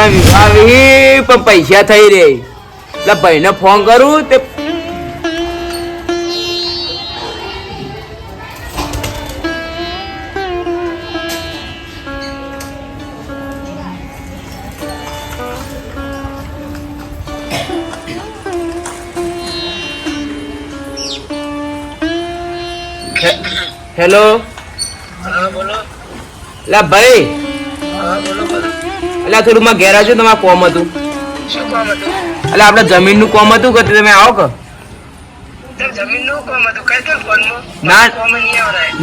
પણ પૈસા થઈ રે એટલે ભાઈને ફોન કરું તે હેલો લા ભાઈ એટલે થોડું માં ઘેર આવજો તમારે કોમ હતું એટલે આપડે જમીન નું કોમ હતું કે તમે આવો કે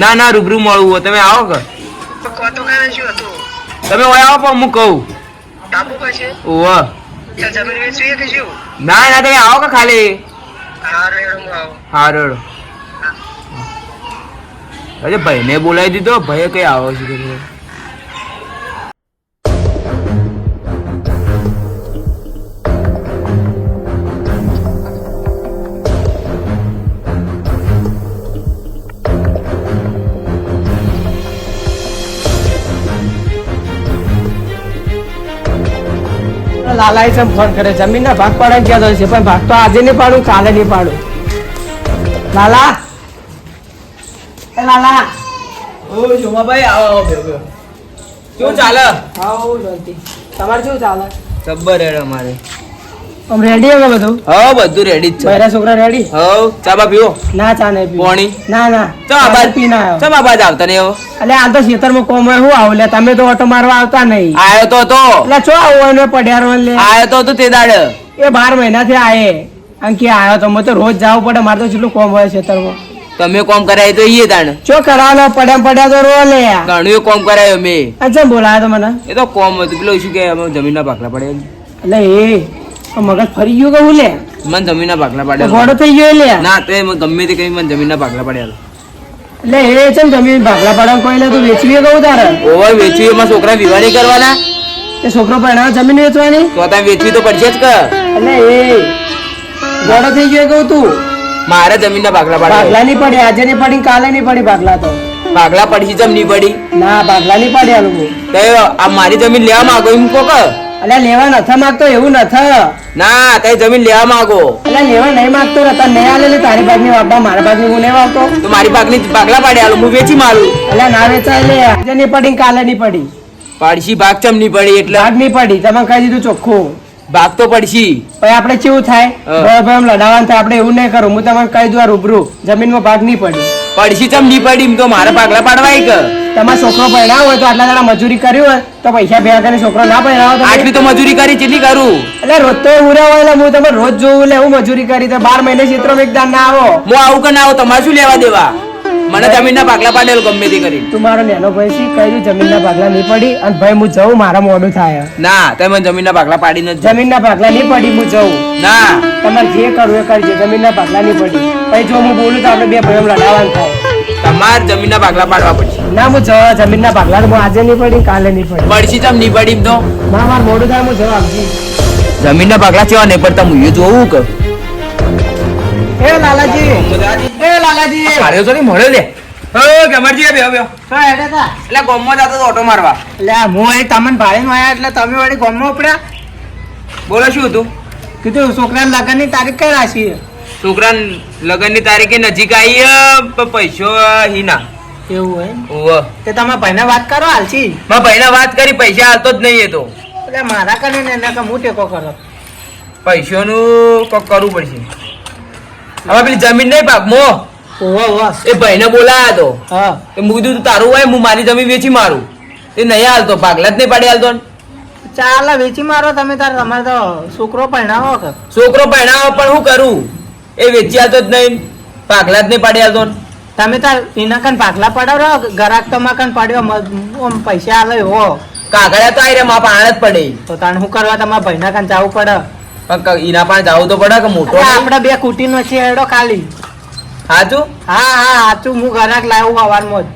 ના ના રૂબરૂ મળવું હોય તમે આવો કે તમે આવો પણ હું કહું ના ના તમે આવો કે ખાલી હારો અરે ભાઈને બોલાવી દીધો ભાઈ કઈ આવો છે લાલાએ છે ફોન કરે જમીન ના ભાગ પાડવા ક્યાં છે પણ ભાગ તો આજે નહીં પાડું કાલે નહીં પાડું. લાલા એ લાલા ઓ શોભાભાઈ આવો આવો બેહો કેવું ચાલે? આવો જલ્દી તમારે કેવું ચાલે? જબ્બર હેડ અમારે આમ રેડી હવે બધું? હા બધું રેડી જ છે. બૈરા છોકરા રેડી? હા ચા બા પીવો? ના ચા નહીં પીવો. પાણી? ના ના ચા બાદ પીને આવ્યો. ચા બાદ આવતા નહીં આવો એટલે આ તો ખેતરમાં કોમ હોય હું આવું લે તમે તો ઓટો મારવા આવતા નહીં. આયો તો એટલે ચો આવું એને પડ્યારો લે આયો તો તે દાડ એ 12 મહિનાથી આયે અંકી આવ્યો તો તો રોજ જવું પડે મારે તો કેટલું કોમ હોય ખેતરમાં. તમે કોમ કરાય તો ઈએ તાણ ચો કરાવલો પડ્યા તો રો લે ઘણું કોમ કરાયો મે અચ્છા બોલાયો તો મને એ તો કોમ હતું પેલું શું કે અમે જમીનના ભાગલા પડ્યા એટલે એ મગજ ફરી ગયું કે હું લે મને જમીનના ભાગલા પડ્યા ઘોડો થઈ ગયો લે ના તે ગમે તે કઈ મને જમીનના ભાગલા પડ્યા એટલે એ છે ને જમીન ભાગલા પાડવા કોઈ લે તું વેચવી કહું તારે ઓવર વેચવી એમાં છોકરા વિવાહ કરવાના તે છોકરો પરણાવ જમીન વેચવાની તો તમે વેચવી તો પડશે જ કે એટલે એ ઘોડો થઈ ગયો કહું તું મારે જમીનના ભાગલા પડ્યા ભાગલા નહીં પડી આજે નહીં પડી કાલે નહીં પડી ભાગલા તો ભાગલા પડશે જમ નહીં પડી ના ભાગલા નહીં પડ્યા લોકો તો આ મારી જમીન લેવા માંગો એમ કહો કે એટલે લેવા નથી માંગતો એવું નથી ના તે જમીન લેવા માંગો એટલે લેવા નહીં માંગતો રતા નહીં આલે તારી ભાગની વાપા મારા ભાગની હું નહીં વાવતો તો મારી ભાગની ભાગલા પાડ્યા હું વેચી મારું એટલે ના વેચાય લે આજે નહીં પડી કાલે નહીં પડી પાડશી ભાગ ચમ નહીં પડી એટલે ભાગ નહીં પડી તમે કહી દીધું ચોખ્ખું ભાગ તો પડશી પછી આપણે કેવું થાય ભાઈ લડાવવાનું થાય આપણે એવું નહીં કરું હું તમને કહી દઉં રૂબરૂ જમીનમાં ભાગ નહીં પડી પડશી ચમ નહીં પડી એમ તો મારા ભાગલા પાડવાય કે તમારો છોકરો પરણાવ હોય તો આટલા દાડા મજૂરી કર્યું હોય તો પૈસા ભેગા કરીને છોકરો ના પરણાવો આટલી તો મજૂરી કરી કેટલી કરું એટલે રોજ તો ઉરા હોય એટલે હું તમે રોજ જોઉં એટલે હું મજૂરી કરી તો 12 મહિને ચિત્રો એકદાન ના આવો હું આવું કે ના આવું તમારે શું લેવા દેવા મને જમીનના ભાગલા પાડેલો ગમે તે કરી તું મારો નેનો ભાઈ શી કહ્યું જમીનના ભાગલા નહીં પડી અને ભાઈ હું જઉં મારા મોડું થાય ના તમે જમીનના ભાગલા પાડીને જ જમીનના ભાગલા નહીં પડી હું જઉં ના તમારે જે કરવું એ કરજો જમીનના ભાગલા નહીં પડી પછી જો હું બોલું તો આપણે બે ભાઈઓ લડાવવાનું થાય તમારે જમીનના ભાગલા પાડવા પડશે ના હું જમીનના ભાગલા હું આજે નહીં પડી કાલે નહીં પડી પડશી ચમ નહીં પડી એમ તો ના મારે મોડું થાય હું જવાબ આપજી જમીનના ભાગલા કેવા નહીં પડતા હું એ જોવું કે એ લાલાજી એ લાલાજી માર્યો તો નહીં મળ્યો લે હો ગમરજી બે બે શું હેડે તા એટલે ગોમમાં જતો તો ઓટો મારવા એટલે હું એ તમને ભાડે આયા એટલે તમે વળી ગોમમાં ઉપડ્યા બોલો શું હતું કીધું છોકરાના લગ્નની તારીખ કઈ રાખી છોકરા લગ્નની તારીખે નજીક આવી પૈસો હીના એવું હોય ઓવ તે તમે ભાઈને વાત કરો હાલશી મારા ભાઈને વાત કરી પૈસા હાલતો જ નહીં એ તો એટલે મારા કરીને એને કે હું ટેકો કરો પૈસાનું કોક કરવું પડશે હવે પેલી જમીન નહીં ભાગમો ઓહો એ ભાઈને બોલાયા તો હા એ મેં કીધું તારું હોય હું મારી જમીન વેચી મારું એ નહીં હાલતો ભાગલા જ નહીં પાડી હાલતો ચાલ વેચી મારો તમે તાર તમારે તો છોકરો પરણાવો કે છોકરો પહેણાવો પણ શું કરું એ વેચી હાલતો જ નહીં ભાગલા જ નહીં પાડી હાલતો તમે તાર એના કન ભાગલા પડાવો ગરાક તો માં કન પાડ્યો પૈસા આલે હો કાગળિયા તો આવી રહ્યા મારા પાણ જ પડે તો તાણ શું કરવા તમારા ભાઈના કન જવું પડે પણ એના પણ જવું તો પડે કે મોટો આપણે બે કુટીનો છે એડો ખાલી હાચું હા હા સાચું હું ગરાક લાવું સવારમાં જ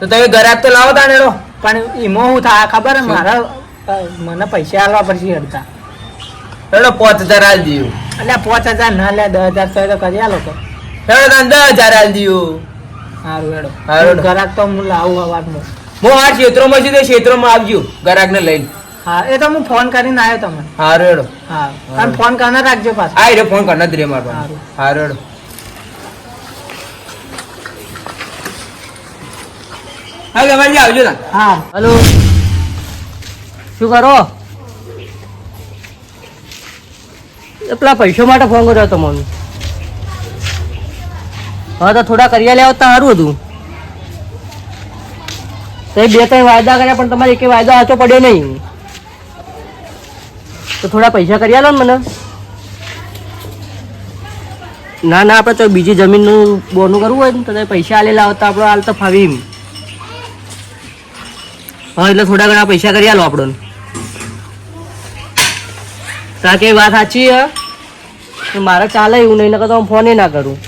તો તમે ગરાક તો લાવો તાણેડો પણ એમાં શું થાય ખબર હે મારા મને પૈસા આલવા પડશે અડધા હેડો 5000 હાલ દીધું એટલે 5000 ના લે 10000 તો કરી આલો તો હેડો તને 10000 હાલ દીધું સારું હેડો હારું. ગરાક તો હું લાવું સવારમાં હું આ ક્ષેત્રોમાં છું તે ક્ષેત્રોમાં આવજો ગરાક ને લઈને હા એ તો હું ફોન કરીને આવ્યો તમને. હારું હેડો. હા તમે ફોન કરીને રાખજો પાછો. આ રે ફોન કરના જ રે માર પાસે. હારું. હારું હેડો. હા ગમાજી આવજો તા. હા હલો, શું કરો? એ પેલા પૈસા માટે ફોન કર્યો હતો મને. હા તો થોડા કરિયા લેવા તો સારું હતું. તો એ 2-3 વાયદા કર્યા પણ તમારે એક વાયદો સાચો પડ્યો નહીં. તો થોડા પૈસા કરી લો ને મને. ના ના, આપણે તો બીજી જમીનનું બોનું કરવું હોય ને તો પૈસા આલેલા આવતા આપણે હાલ તો ફાવી એમ. હા એટલે થોડા ઘણા પૈસા કરી આલો આપણને. તા કે વાત સાચી હે, મારે ચાલે એવું નહીં, નકર તો હું ફોન ના કરું.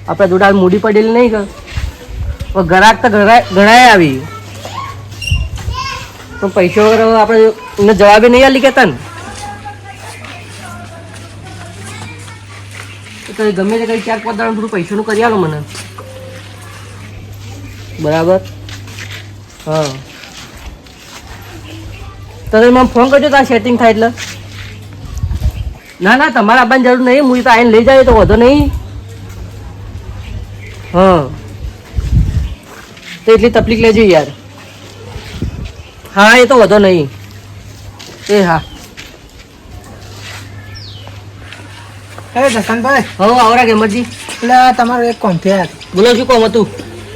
આપણે જોડા મૂડી પડેલી નહીં કે ગ્રાહક તો ઘણા આવી તો પૈસા વગર આપણે એને જવાબે નહીં આલી કેતા ને. તો ગમે તે કઈ 4-5 દાડા થોડું પૈસાનું કરી આલો મને. બરાબર. હા તમે મને ફોન કરજો તો સેટિંગ થાય એટલે. ના ના, તમારે આવવાની જરૂર નહીં, હું તો આવીને લઈ જાય તો વધો નહીં. હા તો એટલી તકલીફ લેજો યાર. હા એ તો વધો નહીં. એ હા. અરે જસનભાઈ. હવે આવરા ગેમરજી. એટલે તમારો એક કોન્ટ્રાક્ટ બોલો, શું કામ હતું?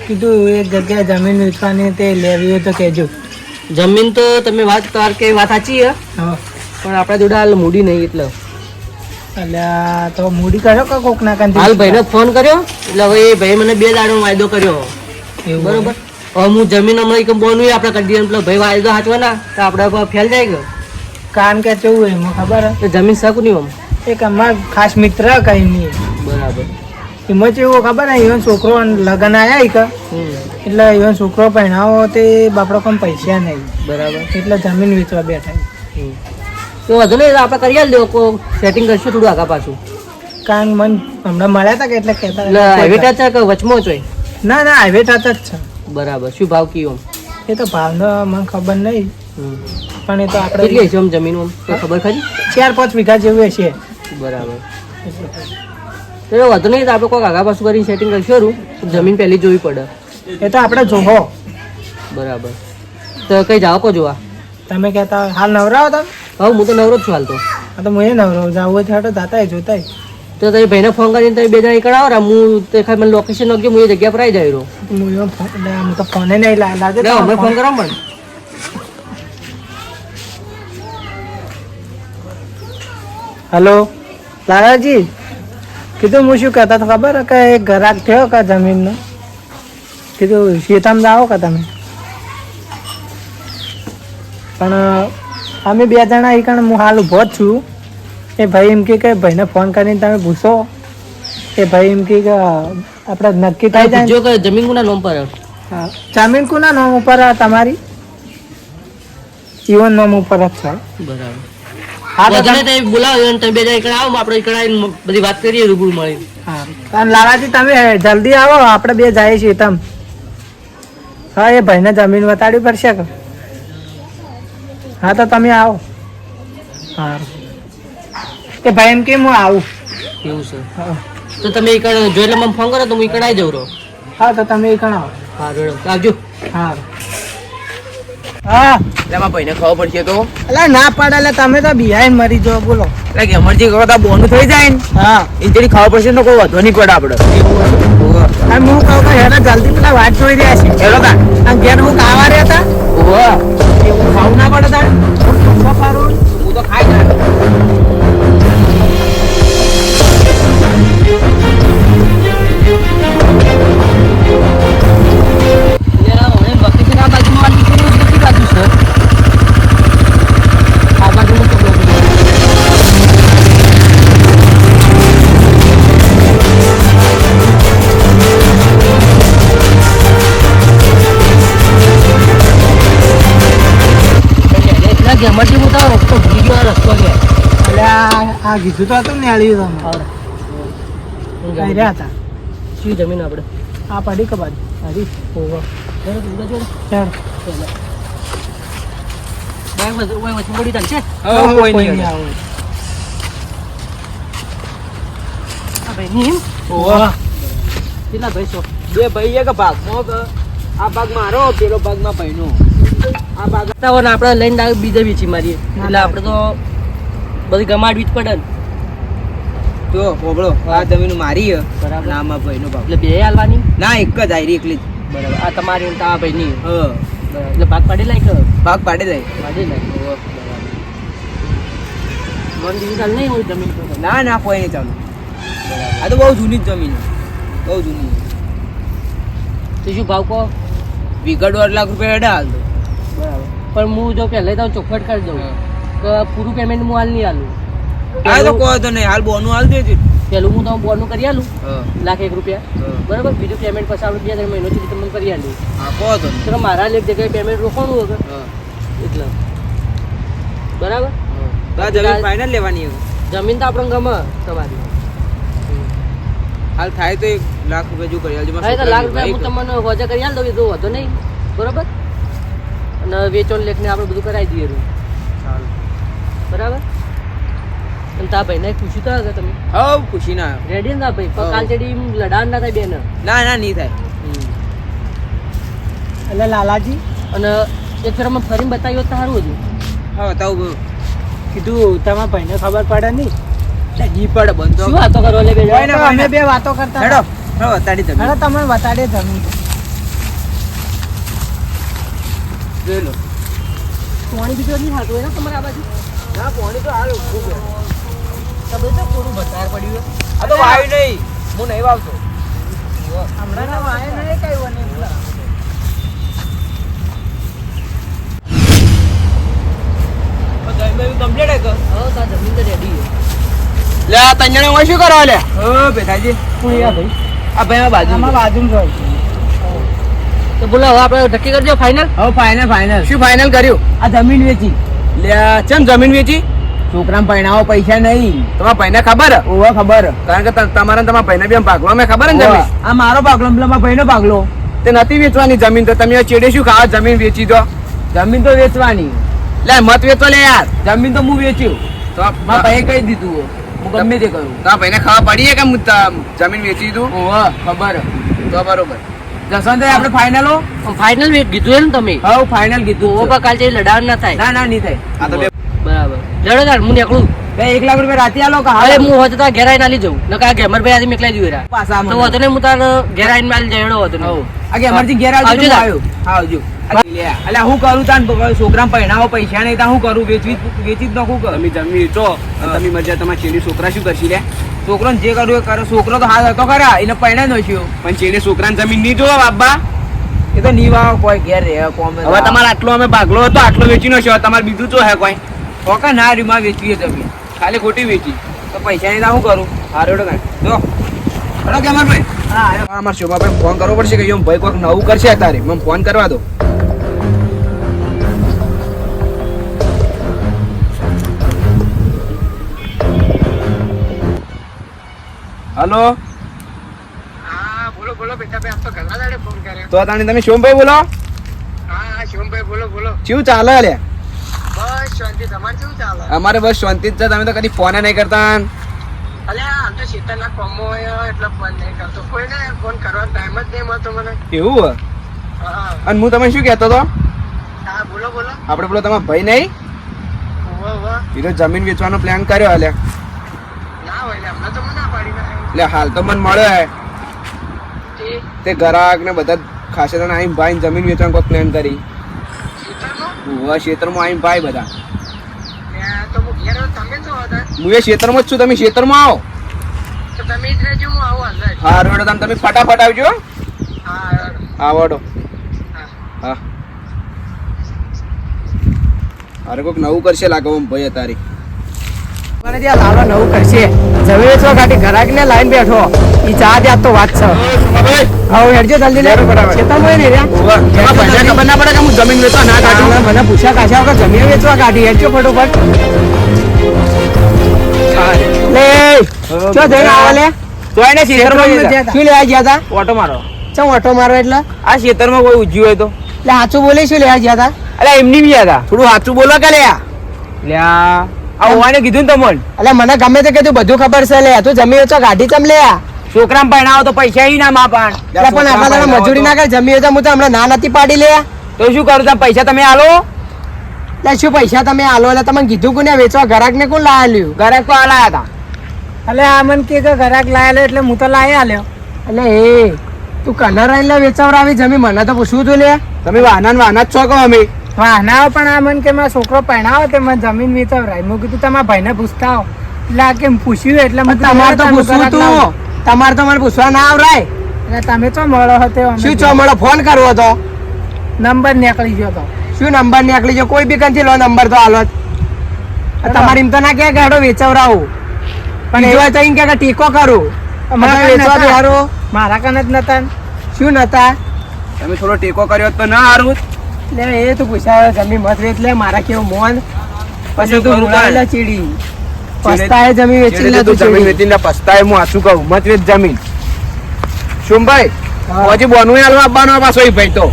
કીધું એક જગ્યાએ જમીન વેચવાની તે લેવી હોય તો કહેજો. જમીન તો તમે વાત કર કે વાત સાચી હે, હા પણ આપણા જોડે હાલ મૂડી નહીં એટલે. એટલે તો મૂડી કર્યો કે કોક ના કાંઈ હાલ ભાઈને ફોન કર્યો એટલે હવે એ ભાઈ મને 2 દાડાનો વાયદો કર્યો. એવું બરોબર. હવે હું જમીન હમણાં એક બોનું આપણે કરી દઈએ, પેલો ભાઈ વાયદો સાચવાના તો આપણે ફેલ જાય ગયો. કારણ કે કેવું હોય એમાં ખબર હે? તો જમીન શકું નહીં આમ. એક અમાર ખાસ મિત્ર કઈ નહીં બરાબર. એમાં કેવું ખબર હે, ઈવન છોકરો લગન આયા ઈ કે એટલે ઈવન છોકરો પહેણાવો તે બાપડો પણ પૈસા નહીં, બરાબર. એટલે જમીન વેચવા બેઠા. તો વધુ નહીં, આપણે કરી આલ દો, સેટિંગ કરશું થોડું આગા પાછું. કારણ મન હમણાં મળ્યા હતા કે એટલે કહેતા એટલે હાઈવે ટચ છે કે વચમાં જ હોય? ના ના હાઈવે ટચ જ છે. બરાબર. શું ભાવ કયો? એ તો ભાવનો મને ખબર નહીં, પણ એ તો આપણે કેટલી હશે આમ જમીન? કોઈ ખબર ખરી? 4-5 વીઘા જેવું હશે. બરાબર. તો એ વધુ નહીં, તો આપણે કોઈ આગા પાછું કરીને સેટિંગ કરશું. જમીન પહેલી જોવી પડે. એ તો આપણે જોવો. બરાબર. તો કઈ જાઓ કો જોવા? તમે કહેતા હાલ નવરાવો તમે? હવે હું તો નવરો જ છું હાલ તો. હા તો હું એ નવરો જાવું હોય તો જાતા જોતાય. તો તમે ભાઈને ફોન કરીને તમે 2 જણા એકડ આવો, હું તે ખાલી મને લોકેશન નાખજો, હું એ જગ્યા પર આવી જાય રહ્યો. હું એવો ફોન એટલે હું તો ફોને નહીં લાગે. અમે ફોન કરો મને. હલો લાલાજી, કીધું હું શું કહેતા હતા ખબર કે એક ગ્રાહક થયો કે જમીનનો, કીધું શેતામાં જાઓ કે તમે, પણ અમે 2 જણા એ કારણ હું હાલ ઊભો જ છું. એ ભાઈ એમ કે ભાઈને ફોન કરીને તમે પૂછો. એ ભાઈ એમ કે આપણે નક્કી થઈ જાય. જો કે જમીન કોના નામ પર? હા જમીન કોના નામ ઉપર તમારી? ઈવન નામ ઉપર જ છે. બરાબર. હા તો વધારે તમે બોલાવો અને તમે 2 જણા એકડ આવો, આપણે એકડ આવીને બધી વાત કરીએ રૂબરૂ મળી. હા અને લાલાજી તમે જલ્દી આવો, આપણે 2 જઈએ છીએ તમ. હા એ ભાઈને જમીન બતાડવી પડશે કે? હા તો તમે આવો. હા એ ભાઈ એમ કે હું આવું. એવું છે? હા તો તમે એકડ જો એટલે મને ફોન કરો તો હું એકડ આવી જાઉં રહો. હા તો તમે કણ આવો. હા રેડો આવજો. હા હા એટલે મારા ભાઈને ખબર પડશે તો. એટલે ના પાડે એટલે તમે તો બિહાઈ મરી જાઓ. બોલો. એટલે કે એમરજી કરતા બોનું થઈ જાય ને, હા એ જેની ખબર પડશે ને તો કોઈ વધો નહીં પડે આપણે. અને હું કહું કે હેડા જલ્દી પેલા વાત જોઈ રહ્યા છે. એલો તા અને ઘેર હું ખાવા રહ્યા હતા ઓહો એવું ખાવું ના પડે તારે. હું તો ખાઈ જાય. ગેમરજી હું તો રસ્તો ભૂલી ગયો, રસ્તો લે. એટલે આ કીધું તો હતું ને આળ્યું તમે કઈ રહ્યા હતા. શું જમીન આપણે? આ પડી કે બાજુ હરી ચાલ. બેંક વચ્ચે પડી ચાલશે હવે કોઈ નહીં આવો. આ ભાઈ ની ઓહો. કેટલા ભાઈ છો બે ભાઈ એક ભાગમાં આ ભાગ મારો પેલો ભાગમાં ભાઈનો આ ભાગ ને આપણે લઈને ડાયરેક્ટ બીજા વીછી મારીએ એટલે આપણે તો બધી ગમાડવી જ પડે ને જો ઓબળો આ જમીન મારી હે બરાબર. નામાં ભાઈનો ભાગ એટલે બે હાલવાની ના એક જ આયરી એકલી જ બરાબર આ તમારી અને તારા ભાઈ ની હા બરાબર એટલે ભાગ પાડી લાય કે ભાગ પાડી દે પાડી લાય બરાબર મન બીજી ચાલ નહીં હોય જમીન પર ના ના કોઈ નહીં ચાલુ આ તો બહુ જૂની જ જમીન છે. બહુ જૂની તો શું ભાવ કહો વીઘા 1.5 લાખ રૂપિયા હેડા હાલ તો બરાબર પણ હું જો પહેલા તો ચોખવટ કરી દઉં કે પૂરું પેમેન્ટ હું હાલ નહીં આલું આ તો કોઈ તો નહીં હાલ બોનું હાલ દેજે પેલું હું તો બોનું કરી આલું હા ₹1,00,000 બરાબર બીજું પેમેન્ટ પછી આપણે 2-3 મહિનો સુધી તમને કરી આલું હા કહો તો તો મારા લેખ જગ્યાએ પેમેન્ટ રોકવાનું વગર હા એટલે બરાબર તો આ જમીન ફાઇનલ લેવાની હવે જમીન તો આપણે ગમે તમારી હાલ થાય તો 1 લાખ રૂપિયા જો કરી આલજો હા તો ₹1,00,000 હું તમને હોજે કરી આલ દઉં એ તો વાંધો નહીં બરાબર અને વેચોન લેખને આપણે બધું કરાવી દઈએ એનું. બરાબર અને તા ભાઈને પૂછ્યું તો હશે તમે હવ ખુશી ના રેડી ને તા ભાઈ પણ હા. કાલ ચડી લડાણ ના થાય બેન ના ના નહીં થાય એટલે લાલાજી અને એક ફેર અમે ફરીને બતાવ્યો તો સારું હતું હા બતાવું કીધું તમારા ભાઈને ખબર પડે નહીં જી પડે બંધો શું વાતો કરો લે બે કોઈ ના, તો અમે બે વાતો કરતા હેડો હતા. હેડો તાડી જમીન હેડો તમે બતાડે જમીન જોઈ લો પાણી બીજો નહીં થતું હોય ને તમારે આ બાજુ ના પાણી તો હાલ ખૂબ છે તમે તો થોડું બતાર પડ્યું હોય. આ તો વાય નહીં હું નહીં વાવતો હમણાં ના વાય નહીં કઈ વને બોલા. કમ્પ્લીટ હે કે હા તા જમીન તો રેડી છે લે આ તંજણે હું શું કરવા લે બેઠાજી હું યાર ભાઈ આ ભાઈ આ બાજુ આમાં બાજુમાં જ હોય. તો બોલો હવે આપણે નક્કી કરજો ફાઇનલ હવે ફાઇનલ શું ફાઇનલ કર્યું આ જમીન વેચી લે ચમ જમીન વેચી છોકરાને પૈણાવો પૈસા નહીં તમારા ભાઈને ખબર ઓવા ખબર કારણ કે તમારા તમારા ભાઈને બી આમ ભાગલો મેં ખબર ને જમીન આ મારો ભાગલો પેલા ભાઈનો ભાગલો તે નથી વેચવાની જમીન તો તમે ચેડે શું ખાવા જમીન વેચી દો જમીન તો વેચવાની લે મત વેચો લે યાર જમીન તો હું વેચ્યું તો મારા ભાઈએ કહી દીધું હું ગમે તે કરું તો ભાઈને ખબર પડી કે હું જમીન વેચી દીધું ઓવા ખબર તો બરોબર જસવંત આપણે ફાઇનલ ફાઇનલ વેટ કીધું એમ તમે હવે ફાઇનલ કીધું તો કાલ ચડી લડાણ ના થાય ના ના નહીં થાય આ તો બરાબર લડો તાર હું નીકળું 1 લાખ રૂપિયા રાતે આલો કે અરે હું હોત તો ઘેર આવીને આલી જઉં નકા ગેમરભાઈ આજે મેકલાઈ દીધું એરા પાછા તો હોતો ને હું તાર ઘેર આવીને માલ જડો હતો ને આગે અમરજી ઘેર આવજો આવજો તો તાર. આવ્યો હા આવજો અલ્યા હું કરું તાન છોકરા પૈણાવો પૈસા નહીં તા હું કરું વેચી જ નાખું કર તમે જમી વેચો તમે મજા તમારા ચેડી છોકરા શું કરશી લે છોકરાને જે કરવું એ કરો છોકરો તો હાથ હતો ખરા એને પૈણા નોખ્યો પણ ચેડે છોકરાને જમીન નહીં જોવા બાબા એ તો નહીં વાવ કોઈ ઘેર રહે કોમ હવે તમારે આટલો અમે ભાગલો હતો આટલો વેચી નો છે તમારે બીજું તો હે કોઈ કોકા ના રીમાં વેચવી જમીન ખાલી ખોટી વેચી તો પૈસા નહીં તા હું કરું હારો જો હલો કે ભાઈ હા અમારા શોભાભાઈ ફોન કરવો પડશે કે ભાઈ કોઈક નવું કરશે તારે મને ફોન કરવા દો હલો હા બોલો બોલો બેટા ભાઈ આપ તો ઘણા દાડે ફોન કર્યો તો તાણી તમે શોમભાઈ બોલો હા શિવમભાઈ બોલો બોલો શું ચાલે લે બસ શાંતિ તમારે કેવું ચાલે અમારે બસ શાંતિ જ છે તમે તો કદી ફોન નહીં કરતા અલે આમ તો શેતરના કોમો હોય એટલે ફોન નહીં કરતો કોઈને ફોન કરવાનો ટાઈમ જ નહીં મળતો મને એવું હા અને હું તમે શું કહેતો હતો હા બોલો બોલો આપણે બોલો તમારા ભાઈ નહીં ઉવા ઉવા એ જમીન વેચવાનો પ્લાન કર્યો હાલે ના હોય એટલે હમણાં તો મને ના પાડી નાખ્યો એટલે હાલ તો મને મળ્યો હે તે તે ગ્રાહક ને બધા ખાસે તને આવીને ભાઈ જમીન વેચવાનો કોઈ પ્લાન કરી શેતરનો ક્ષેત્રમાં આવીને ભાઈ બધા તો હું ઘેર આવું, તમે શું હતા હું એ ક્ષેત્રમાં જ છું તમે ક્ષેત્રમાં આવો તો તમે જ રહેજો હું આવું હાલ જ. હા રોડ તમે ફટાફટ આવજો હા આવડો હા હા અરે કોઈક નવું કરશે લાગે આમ ભાઈ તારી મને ત્યાં લાલો નવું કરશે જમીન વેચવા કાઢી ઘરાકને લાઈન બેઠો ઈ ચા ત્યાં તો વાત છે હવે હેડજો જલ્દી લે ખેતરમાં ને રહ્યા ખબર ના પડે કે હું જમીન વેચવા ના કાઢું મને પૂછ્યા કાશા વગર જમીન વેચવા કાઢી હેડજો ફટોફટ લે ચો જઈને આવા લે તો એને ક્ષેત્રમાં શું લેવા ગયા હતા ઓટો મારો ચમ ઓટો મારો એટલે આ ક્ષેત્રમાં કોઈ ઉજ્યું હોય તો એટલે સાચું બોલે શું લેવા ગયા હતા અલ્યા એમની બી હતા. થોડું સાચું બોલો કે લ્યા. લ્યા આ ઓવાને કીધું ને તમને. એટલે મને ગમે તે કીધું બધું ખબર છે લે તું જમી તો ગાડી ચમ લે છોકરાને પરણાવો તો પૈસા ઈ ના માપાણ. એટલે પણ આટલા દાડા મજૂરી ના કરે જમી હોય તો હું તો હમણાં ના નથી પાડી લે તો શું કરું તમે પૈસા તમે આલો. એટલે શું પૈસા તમે આલો એટલે તમે કીધું કોને વેચવા ગ્રાહક ને કોણ લાયેલું ઘરે તો આલાયા હતા. એટલે આ મને કે ગ્રાહક લાયેલો એટલે હું તો લાવી આલ્યો એટલે એ તું કલર આઈને વેચાવરાવી જમી મને તો પૂછવું તું લે તમે વાહના વાહના જ છો કહો અમે. વાહના પણ આ મને કે મારો છોકરો પરણાવો તે મને જમીન વેચાવરાય મેં કીધું તમારા ભાઈને પૂછતા આવો એટલે આ કેમ પૂછ્યું એટલે તમારે તો પૂછવું તું તમારે તો મને પૂછવા ના આવરાય એટલે તમે ચો મળો હતો શું ચો મળો ફોન કરવો હતો નંબર નીકળી ગયો તો શું નંબર નીકળી ગયો કોઈ બી કંથી લો નંબર તો હાલો તમારે એમ તો ના કે ગાડો વેચાવરાવું પણ એવા તો એમ કે ટેકો કરું વેચવા દે હારો મારા કન જ નતા શું નતા તમે થોડો ટેકો કર્યો તો ના હારું. એટલે એ તો પૂછાવે જમી મત વેચ લે મારા કેવું મોન પછી તું રૂડાયેલા ચીડી પસ્તાય જમી વેચી લે તું જમીન વેચીને પસ્તાય હું આછું કહું મત વેચ જમીન. શું ભાઈ પછી બોનું આલવા આપવાનો પાછો ઈ ભાઈ તો.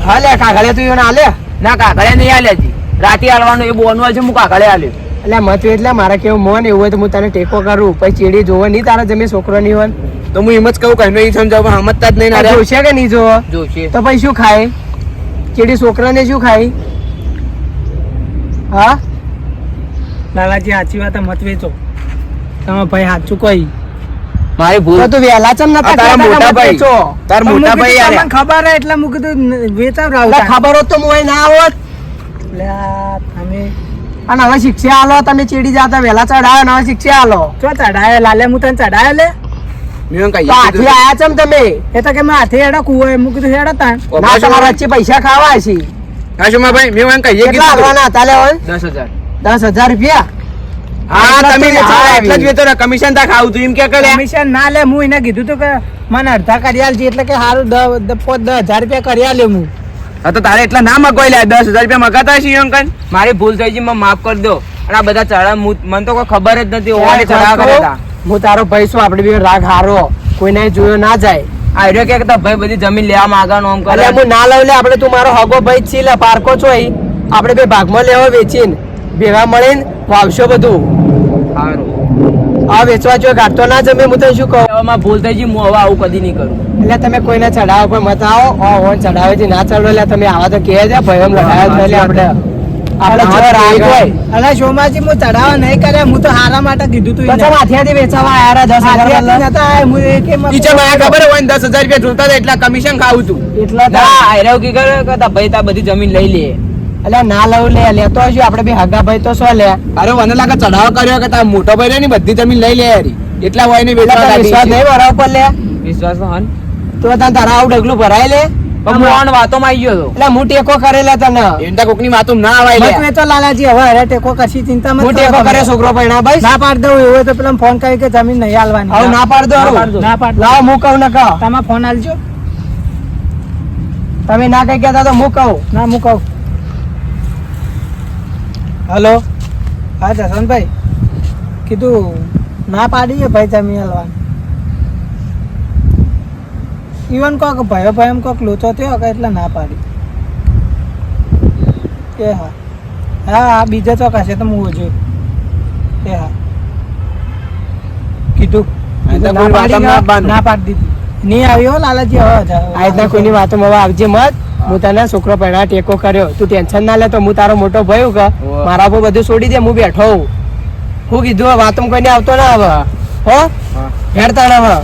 હા લે કાગળે તું એને આલે ના કાકડે નહીં આલે હજી. રાતે આલવાનું એ બોનું છે હું કાકડે આલ્યું. એટલે મત વેચ લે મારા કેવું મોન એવું હોય તો હું તને ટેકો કરું પછી ચીડી જોવો નહીં તારા જમી છોકરો નહીં હોય તો હું એમ જ કહું કઈ નહીં સમજાવ પણ સમજતા જ નહીં ના રહ્યા. જોશે કે નહીં જોવો જોશે તો પછી શું ખાય ચીડી છોકરાને શું ખાય હા લાલાજી સાચી વાત મત વેચો તમે ભાઈ સાચું કોઈ મારી ભૂલ. તું વહેલા ચમ નતા તારા મોટા ભાઈ તાર મોટા ભાઈ યાર તમને ખબર હે એટલે હું કીધું વેચાવ ખબર હોત તો હું અહીં ના આવત તમે અને હવે શિક્ષા આલો તમે ચીડી જાતા વહેલા ચડાયો ને હવે શિક્ષા આલો શું ચડાયો લાલે હું તને ચડાયો લે મેં કઈ હાથી આયા ચમ તમે એ તો કે મેં હાથી હેડો કુવો એમ કીધું હેડો તાન ના તમારા વચ્ચે પૈસા ખાવા છે હા શું ભાઈ મેં એમ કહીએ કેટલા આવવાના હતા લે હવે 10,000. 10,000 રૂપિયા હા તમે એટલા જ વેચો ને કમિશન તા ખાવું તું એમ કે કરે. કમિશન ના લે હું એને કીધું તું કે મને અડધા કરી આલજે એટલે કે સારું 10,000 રૂપિયા કરી આલ્યો હું હા તો તારે એટલા ના મગવાઈ લે 10,000 રૂપિયા મગાતા છે અંકલ. મારી ભૂલ થઈ છે મને માફ કરી દો. અને આ બધા ચડા મને તો કોઈ ખબર જ નથી ઓવાને ચડા કર્યા હતા. હું તારો ભાઈ છું આપણે બે રાગ હારો કોઈને જોયો ના જાય આઈડિયો કે કહેતા ભાઈ બધી જમીન લેવા માંગવાનો આમ કરે. એટલે હું ના લઉં લે આપણે તું મારો હગો ભાઈ જ છી લે પારકો છો અહીં આપણે બે ભાગમાં લેવો વેચીને ભેગા મળીને વાવશો બધું સારું. આ વેચવા જો ગાંઠતો ના જમે હું તો શું કહું હવે મારી ભૂલ થઈ છે હું હવે આવું કદી નહીં કરું. એટલે તમે કોઈને ચડાવો પણ મત આવો ઓન ચડાવે છે ના ચડો એટલે તમે આવા તો કહે છે ભાઈ એમ લડાયા છે એટલે આપણે રાગ હોય અલા શોમાજી હું ચડાવવા નહીં કરે હું તો હારા માટે કીધું તું પછી માથિયાથી વેચાવા આયા 10,000 નતા હું એક ટીચર મને ખબર હોય ને 10,000 રૂપિયા જોતા હતા એટલા કમિશન ખાવું તું. એટલા ના આયરાવ કી કરે કે ભાઈ તા બધી જમીન લઈ લે. એટલે ના લઉં લે લેતો હશું આપણે બે હગા ભાઈ તો શું લે અરે મને લાગે ચડાવો કર્યો કે તાર મોટો ભાઈ ને બધી જમીન લઈ લે યારી. એટલા હોય ને વેચવા વિશ્વાસ નહીં ભરાવ પર લે વિશ્વાસ તો હન તો તને તારા આવું ડગલું ભરાય લે પણ હું આન વાતોમાં આવી ગયો હતો. એટલે હું ટેકો કરેલા તને એંડા કોકની વાતો ના આવાય લે. મત વેચો લાલાજી હવે અરે ટેકો કશી ચિંતા મત હું ટેકો કરે છોકરો પૈણા ભાઈ ના પાડ દઉં એવું હોય તો પેલા ફોન કરી કે જમીન નહીં હાલવાની હવે ના પાડ દો ના પાડ લાવો હું કહું ને કહો તમે ફોન હાલજો તમે ના કઈ કહેતા તો હું કહું ના હું કહું હલો હા જસવંતભાઈ કીધું ના પાડીએ ભાઈ જમીન હાલવાની ઇવન કોક ભાઈઓ ભાઈ એમ કોક લોચો થયો કે એટલે ના પાડી એ હા હા હા બીજા ચોક હશે તો હું જોયું એ હા કીધું ના પાડી દીધી નહીં આવ્યો લાલાજી હવે આજના કોઈની વાતોમાં હવે આવજે મત હું તને છોકરો પહેલા ટેકો કર્યો તું ટેન્શન ના લે તો હું તારો મોટો ભયો કે મારા પર બધું છોડી દે હું બેઠો હું કીધું વાતમાં કોઈને આવતો ના હવે હો હેડતા હવે